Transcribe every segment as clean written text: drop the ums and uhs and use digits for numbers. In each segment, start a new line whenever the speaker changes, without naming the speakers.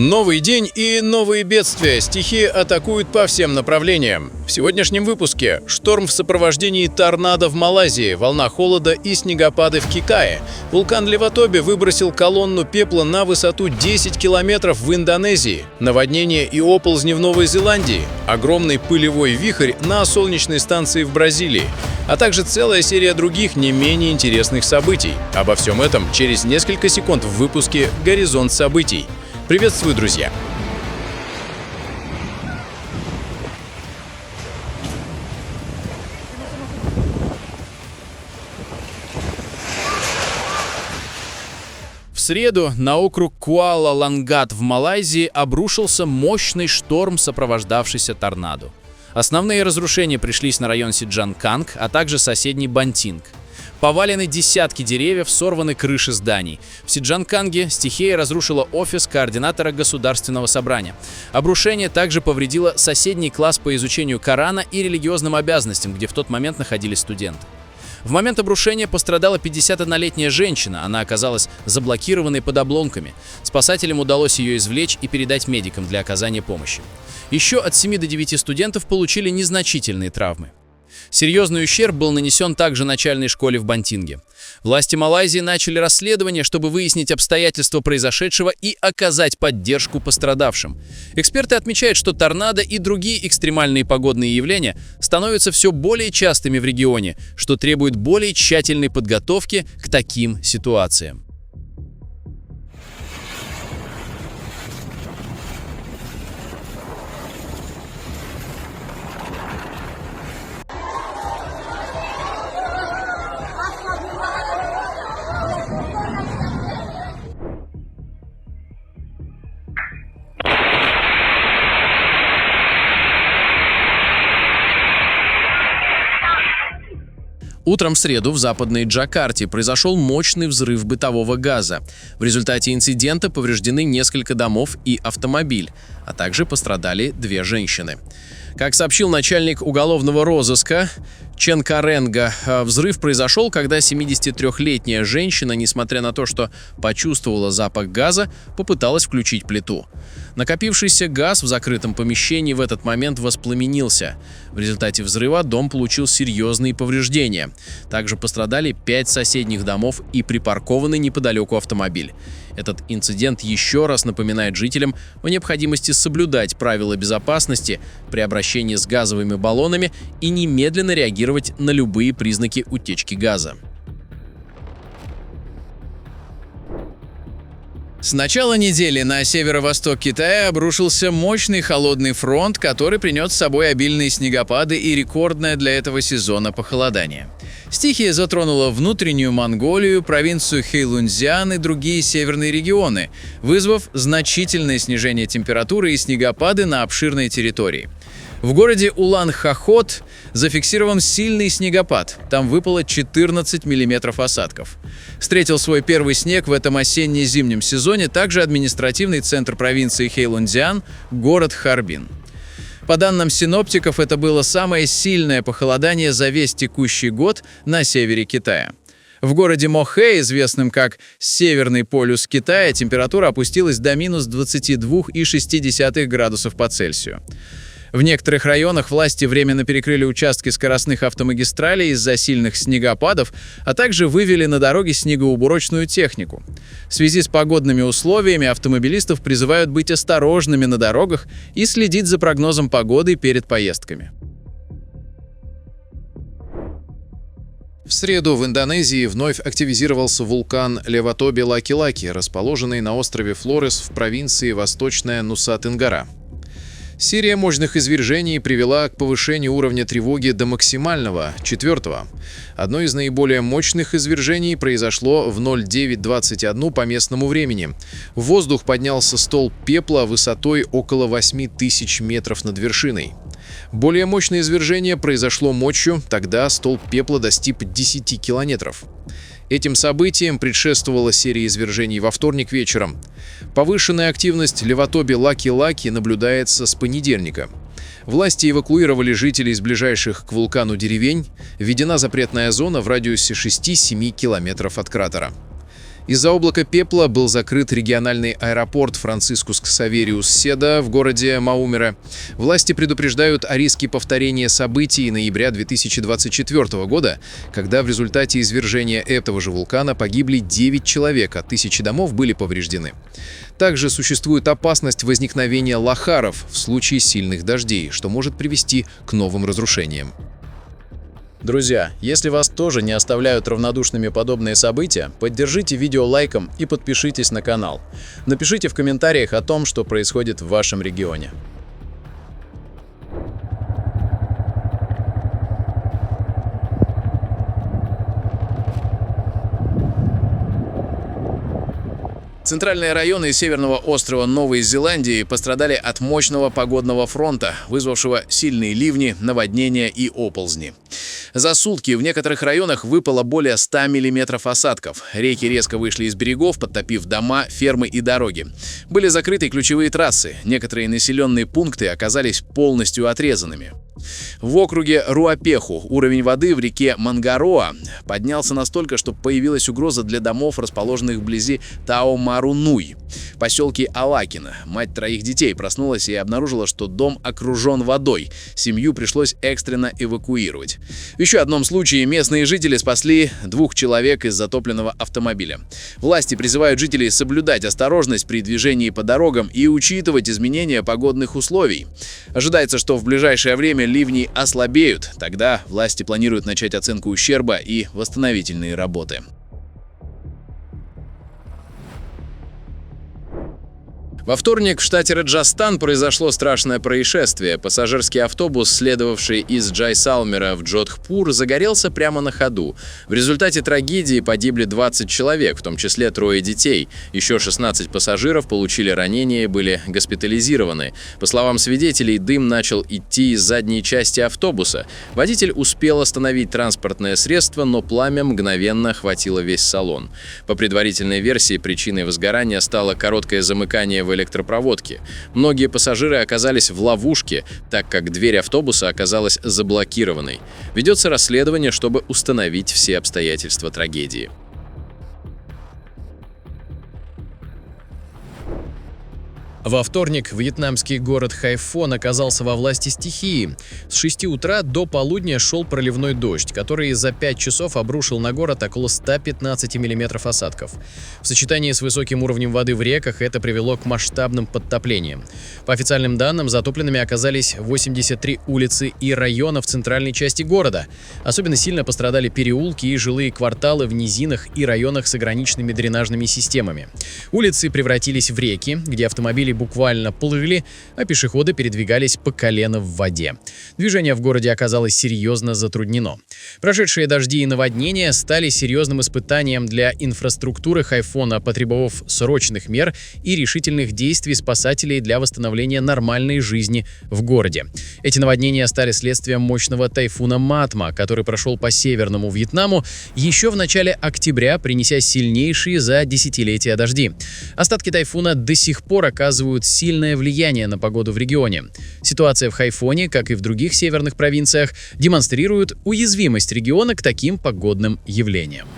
Новый день и новые бедствия. Стихии атакуют по всем направлениям. В сегодняшнем выпуске шторм в сопровождении торнадо в Малайзии, волна холода и снегопады в Китае. Вулкан Леватобе выбросил колонну пепла на высоту 10 километров в Индонезии. Наводнение и оползни в Новой Зеландии. Огромный пылевой вихрь на солнечной станции в Бразилии. А также целая серия других не менее интересных событий. Обо всем этом через несколько секунд в выпуске «Горизонт событий». Приветствую, друзья! В среду на округ Куала-Лангат в Малайзии обрушился мощный шторм, сопровождавшийся торнадо. Основные разрушения пришлись на район Сиджанканг, а также соседний Бантинг. Повалены десятки деревьев, сорваны крыши зданий. В Сиджанканге стихия разрушила офис координатора Государственного собрания. Обрушение также повредило соседний класс по изучению Корана и религиозным обязанностям, где в тот момент находились студенты. В момент обрушения пострадала 51-летняя женщина, она оказалась заблокированной под обломками. Спасателям удалось ее извлечь и передать медикам для оказания помощи. Еще от 7 до 9 студентов получили незначительные травмы. Серьезный ущерб был нанесен также начальной школе в Бантинге. Власти Малайзии начали расследование, чтобы выяснить обстоятельства произошедшего и оказать поддержку пострадавшим. Эксперты отмечают, что торнадо и другие экстремальные погодные явления становятся все более частыми в регионе, что требует более тщательной подготовки к таким ситуациям. Утром в среду в западной Джакарте произошел мощный взрыв бытового газа. В результате инцидента повреждены несколько домов и автомобиль, а также пострадали 2 женщины. Как сообщил начальник уголовного розыска Чен Каренга, взрыв произошел, когда 73-летняя женщина, несмотря на то, что почувствовала запах газа, попыталась включить плиту. Накопившийся газ в закрытом помещении в этот момент воспламенился. В результате взрыва дом получил серьезные повреждения. Также пострадали 5 соседних домов и припаркованный неподалеку автомобиль. Этот инцидент еще раз напоминает жителям о необходимости соблюдать правила безопасности при обращении с газовыми баллонами и немедленно реагировать на любые признаки утечки газа. С начала недели на северо-восток Китая обрушился мощный холодный фронт, который принес с собой обильные снегопады и рекордное для этого сезона похолодание. Стихия затронула внутреннюю Монголию, провинцию Хэйлунцзян и другие северные регионы, вызвав значительное снижение температуры и снегопады на обширной территории. В городе Улан-Хохот зафиксирован сильный снегопад, там выпало 14 миллиметров осадков. Встретил свой первый снег в этом осенне-зимнем сезоне также административный центр провинции Хэйлунцзян, город Харбин. По данным синоптиков, это было самое сильное похолодание за весь текущий год на севере Китая. В городе Мохэ, известном как Северный полюс Китая, температура опустилась до минус 22,6 градусов по Цельсию. В некоторых районах власти временно перекрыли участки скоростных автомагистралей из-за сильных снегопадов, а также вывели на дороги снегоуборочную технику. В связи с погодными условиями автомобилистов призывают быть осторожными на дорогах и следить за прогнозом погоды перед поездками. В среду в Индонезии вновь активизировался вулкан Леватобе-Лаки-Лаки, расположенный на острове Флорес в провинции Восточная Нуса-Тенggara. Серия мощных извержений привела к повышению уровня тревоги до максимального, 4-го. Одно из наиболее мощных извержений произошло в 09:21 по местному времени. В воздух поднялся столб пепла высотой около 8000 метров над вершиной. Более мощное извержение произошло ночью, тогда столб пепла достиг 10 километров. Этим событиям предшествовала серия извержений во вторник вечером. Повышенная активность Леватобе-Лаки-Лаки наблюдается с понедельника. Власти эвакуировали жителей из ближайших к вулкану деревень, введена запретная зона в радиусе 6-7 километров от кратера. Из-за облака пепла был закрыт региональный аэропорт Францискус-Ксавериус-Седа в городе Маумера. Власти предупреждают о риске повторения событий ноября 2024 года, когда в результате извержения этого же вулкана погибли 9 человек, а тысячи домов были повреждены. Также существует опасность возникновения лохаров в случае сильных дождей, что может привести к новым разрушениям.
Друзья, если вас тоже не оставляют равнодушными подобные события, поддержите видео лайком и подпишитесь на канал. Напишите в комментариях о том, что происходит в вашем регионе.
Центральные районы северного острова Новой Зеландии пострадали от мощного погодного фронта, вызвавшего сильные ливни, наводнения и оползни. За сутки в некоторых районах выпало более 100 миллиметров осадков. Реки резко вышли из берегов, подтопив дома, фермы и дороги. Были закрыты ключевые трассы. Некоторые населенные пункты оказались полностью отрезанными. В округе Руапеху уровень воды в реке Мангароа поднялся настолько, что появилась угроза для домов, расположенных вблизи Таомарунуй. В поселке Алакина мать 3 детей проснулась и обнаружила, что дом окружен водой. Семью пришлось экстренно эвакуировать. В еще одном случае местные жители спасли 2 человек из затопленного автомобиля. Власти призывают жителей соблюдать осторожность при движении по дорогам и учитывать изменения погодных условий. Ожидается, что в ближайшее время ливни ослабеют. Тогда власти планируют начать оценку ущерба и восстановительные работы. Во вторник в штате Раджастан произошло страшное происшествие. Пассажирский автобус, следовавший из Джайсалмера в Джодхпур, загорелся прямо на ходу. В результате трагедии погибли 20 человек, в том числе 3 детей. Еще 16 пассажиров получили ранения и были госпитализированы. По словам свидетелей, дым начал идти из задней части автобуса. Водитель успел остановить транспортное средство, но пламя мгновенно охватило весь салон. По предварительной версии, причиной возгорания стало короткое замыкание в электропроводке. Многие пассажиры оказались в ловушке, так как дверь автобуса оказалась заблокированной. Ведется расследование, чтобы установить все обстоятельства трагедии.
Во вторник вьетнамский город Хайфон оказался во власти стихии. С 6 утра до полудня шел проливной дождь, который за 5 часов обрушил на город около 115 миллиметров осадков. В сочетании с высоким уровнем воды в реках это привело к масштабным подтоплениям. По официальным данным, затопленными оказались 83 улицы и района в центральной части города. Особенно сильно пострадали переулки и жилые кварталы в низинах и районах с ограниченными дренажными системами. Улицы превратились в реки, где автомобили буквально плыли, а пешеходы передвигались по колено в воде. Движение в городе оказалось серьезно затруднено. Прошедшие дожди и наводнения стали серьезным испытанием для инфраструктуры Хайфона, потребовав срочных мер и решительных действий спасателей для восстановления нормальной жизни в городе. Эти наводнения стали следствием мощного тайфуна Матма, который прошел по северному Вьетнаму еще в начале октября, принеся сильнейшие за десятилетия дожди. Остатки тайфуна до сих пор оказывают сильное влияние на погоду в регионе. Ситуация в Хайфоне, как и в других северных провинциях, демонстрирует уязвимость региона к таким погодным явлениям.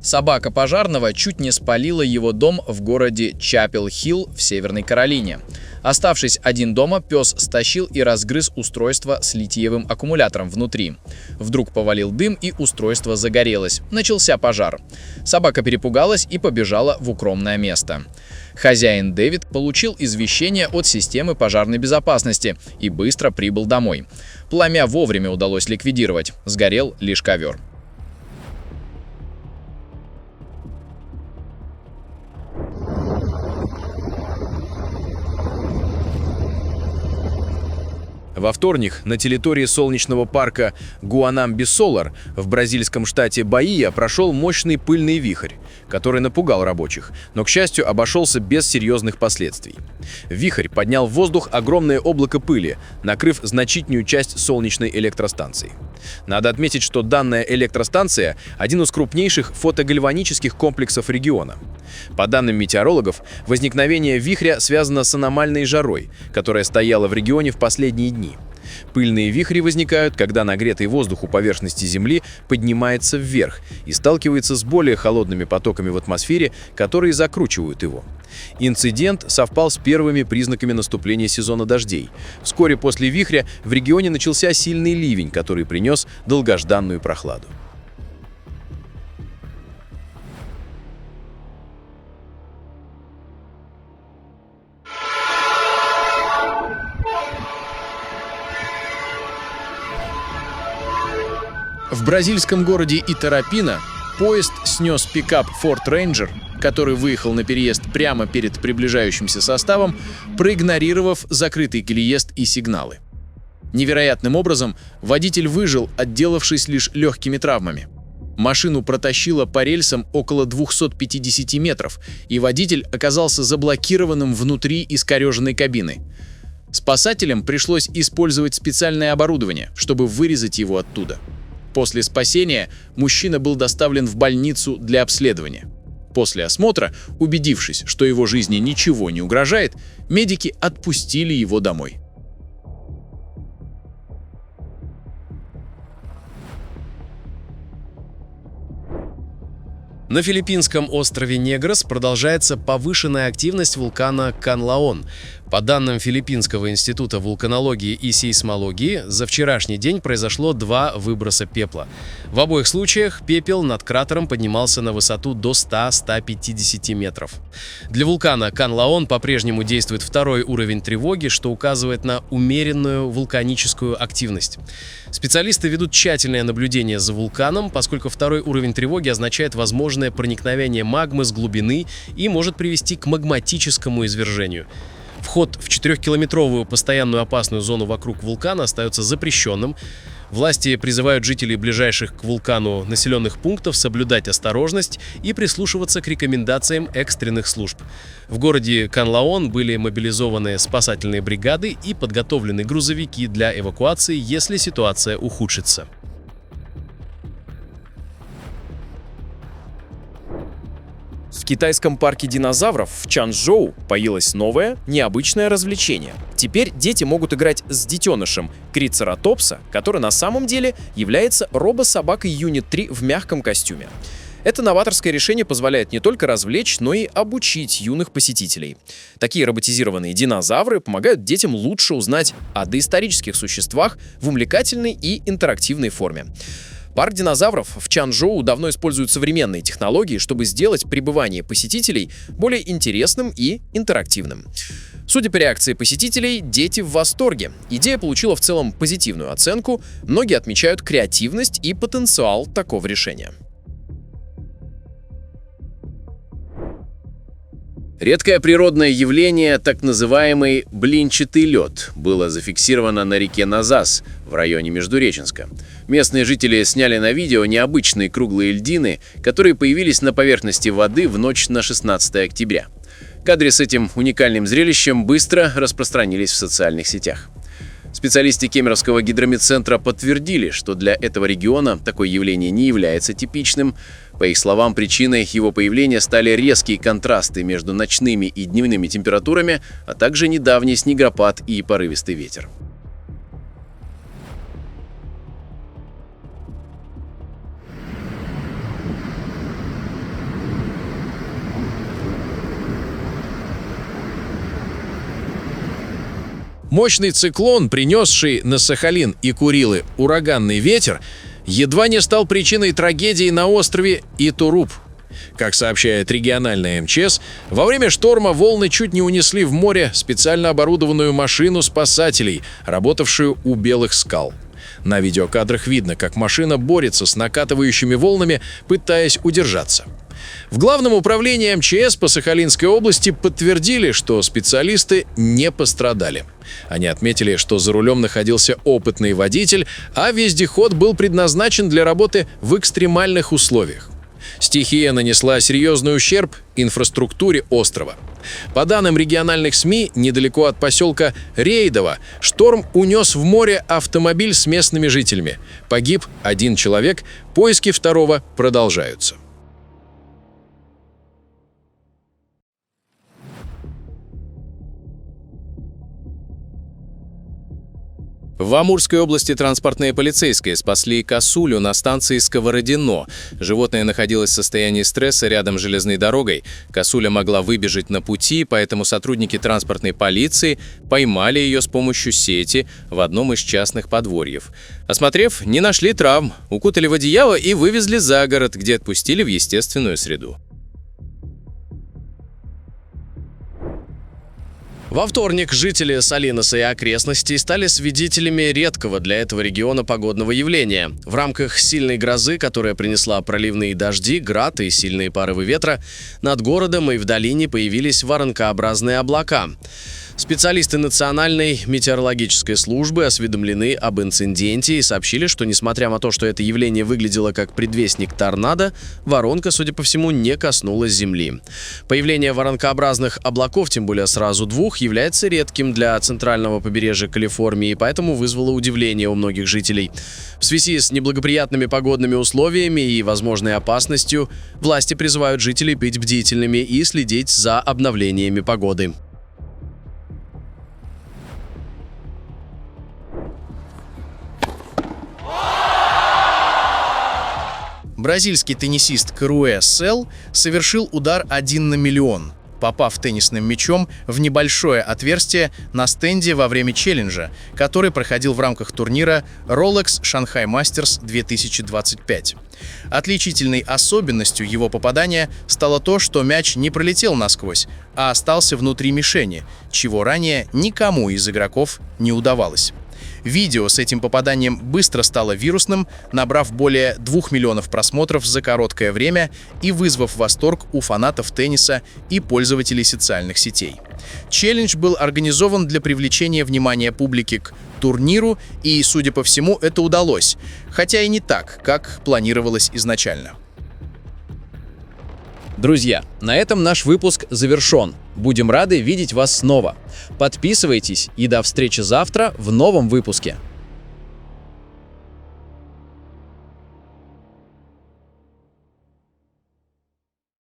Собака пожарного чуть не спалила его дом в городе Чапел-Хилл в Северной Каролине. Оставшись один дома, пес стащил и разгрыз устройство с литиевым аккумулятором внутри. Вдруг повалил дым, и устройство загорелось. Начался пожар. Собака перепугалась и побежала в укромное место. Хозяин Дэвид получил извещение от системы пожарной безопасности и быстро прибыл домой. Пламя вовремя удалось ликвидировать. Сгорел лишь ковер.
Во вторник на территории солнечного парка Гуанамби-Солар в бразильском штате Баия прошел мощный пыльный вихрь, который напугал рабочих, но, к счастью, обошелся без серьезных последствий. Вихрь поднял в воздух огромное облако пыли, накрыв значительную часть солнечной электростанции. Надо отметить, что данная электростанция – один из крупнейших фотогальванических комплексов региона. По данным метеорологов, возникновение вихря связано с аномальной жарой, которая стояла в регионе в последние дни. Пыльные вихри возникают, когда нагретый воздух у поверхности Земли поднимается вверх и сталкивается с более холодными потоками в атмосфере, которые закручивают его. Инцидент совпал с первыми признаками наступления сезона дождей. Вскоре после вихря в регионе начался сильный ливень, который принес долгожданную прохладу.
В бразильском городе Итарапина поезд снес пикап Ford Ranger, который выехал на переезд прямо перед приближающимся составом, проигнорировав закрытый колеест и сигналы. Невероятным образом водитель выжил, отделавшись лишь легкими травмами. Машину протащило по рельсам около 250 метров, и водитель оказался заблокированным внутри искореженной кабины. Спасателям пришлось использовать специальное оборудование, чтобы вырезать его оттуда. После спасения мужчина был доставлен в больницу для обследования. После осмотра, убедившись, что его жизни ничего не угрожает, медики отпустили его домой.
На филиппинском острове Негрос продолжается повышенная активность вулкана Канлаон. По данным Филиппинского института вулканологии и сейсмологии, за вчерашний день произошло 2 выброса пепла. В обоих случаях пепел над кратером поднимался на высоту до 100-150 метров. Для вулкана Канлаон по-прежнему действует 2-й уровень тревоги, что указывает на умеренную вулканическую активность. Специалисты ведут тщательное наблюдение за вулканом, поскольку 2-й уровень тревоги означает возможное проникновение магмы с глубины и может привести к магматическому извержению. Вход в 4-километровую постоянную опасную зону вокруг вулкана остается запрещенным. Власти призывают жителей ближайших к вулкану населенных пунктов соблюдать осторожность и прислушиваться к рекомендациям экстренных служб. В городе Канлаон были мобилизованы спасательные бригады и подготовлены грузовики для эвакуации, если ситуация ухудшится.
В китайском парке динозавров в Чанчжоу появилось новое, необычное развлечение. Теперь дети могут играть с детенышем Крицератопса, который на самом деле является робособакой Юнит 3 в мягком костюме. Это новаторское решение позволяет не только развлечь, но и обучить юных посетителей. Такие роботизированные динозавры помогают детям лучше узнать о доисторических существах в увлекательной и интерактивной форме. Парк динозавров в Чанчжоу давно использует современные технологии, чтобы сделать пребывание посетителей более интересным и интерактивным. Судя по реакции посетителей, дети в восторге. Идея получила в целом позитивную оценку, многие отмечают креативность и потенциал такого решения.
Редкое природное явление, так называемый блинчатый лед, было зафиксировано на реке Назас в районе Междуреченска. Местные жители сняли на видео необычные круглые льдины, которые появились на поверхности воды в ночь на 16 октября. Кадры с этим уникальным зрелищем быстро распространились в социальных сетях. Специалисты Кемеровского гидрометцентра подтвердили, что для этого региона такое явление не является типичным. По их словам, причиной его появления стали резкие контрасты между ночными и дневными температурами, а также недавний снегопад и порывистый ветер.
Мощный циклон, принесший на Сахалин и Курилы ураганный ветер, едва не стал причиной трагедии на острове Итуруп. Как сообщает региональная МЧС, во время шторма волны чуть не унесли в море специально оборудованную машину спасателей, работавшую у Белых скал. На видеокадрах видно, как машина борется с накатывающими волнами, пытаясь удержаться. В Главном управлении МЧС по Сахалинской области подтвердили, что специалисты не пострадали. Они отметили, что за рулем находился опытный водитель, а вездеход был предназначен для работы в экстремальных условиях. Стихия нанесла серьезный ущерб инфраструктуре острова. По данным региональных СМИ, недалеко от поселка Рейдово шторм унес в море автомобиль с местными жителями. Погиб 1 человек, поиски 2-го продолжаются.
В Амурской области транспортные полицейские спасли косулю на станции Сковородино. Животное находилось в состоянии стресса рядом с железной дорогой. Косуля могла выбежать на пути, поэтому сотрудники транспортной полиции поймали ее с помощью сети в одном из частных подворьев. Осмотрев, не нашли травм, укутали в одеяло и вывезли за город, где отпустили в естественную среду. Во вторник жители Салиноса и окрестностей стали свидетелями редкого для этого региона погодного явления. В рамках сильной грозы, которая принесла проливные дожди, град и сильные порывы ветра, над городом и в долине появились воронкообразные облака. Специалисты Национальной метеорологической службы осведомлены об инциденте и сообщили, что, несмотря на то, что это явление выглядело как предвестник торнадо, воронка, судя по всему, не коснулась земли. Появление воронкообразных облаков, тем более сразу двух, является редким для центрального побережья Калифорнии, поэтому вызвало удивление у многих жителей. В связи с неблагоприятными погодными условиями и возможной опасностью, власти призывают жителей быть бдительными и следить за обновлениями погоды.
Бразильский теннисист Каруэ Сел совершил удар 1 на миллион, попав теннисным мячом в небольшое отверстие на стенде во время челленджа, который проходил в рамках турнира Rolex Shanghai Masters 2025. Отличительной особенностью его попадания стало то, что мяч не пролетел насквозь, а остался внутри мишени, чего ранее никому из игроков не удавалось. Видео с этим попаданием быстро стало вирусным, набрав более 2 миллионов просмотров за короткое время и вызвав восторг у фанатов тенниса и пользователей социальных сетей. Челлендж был организован для привлечения внимания публики к турниру, и, судя по всему, это удалось, хотя и не так, как планировалось изначально.
Друзья, на этом наш выпуск завершен. Будем рады видеть вас снова. Подписывайтесь и до встречи завтра в новом выпуске.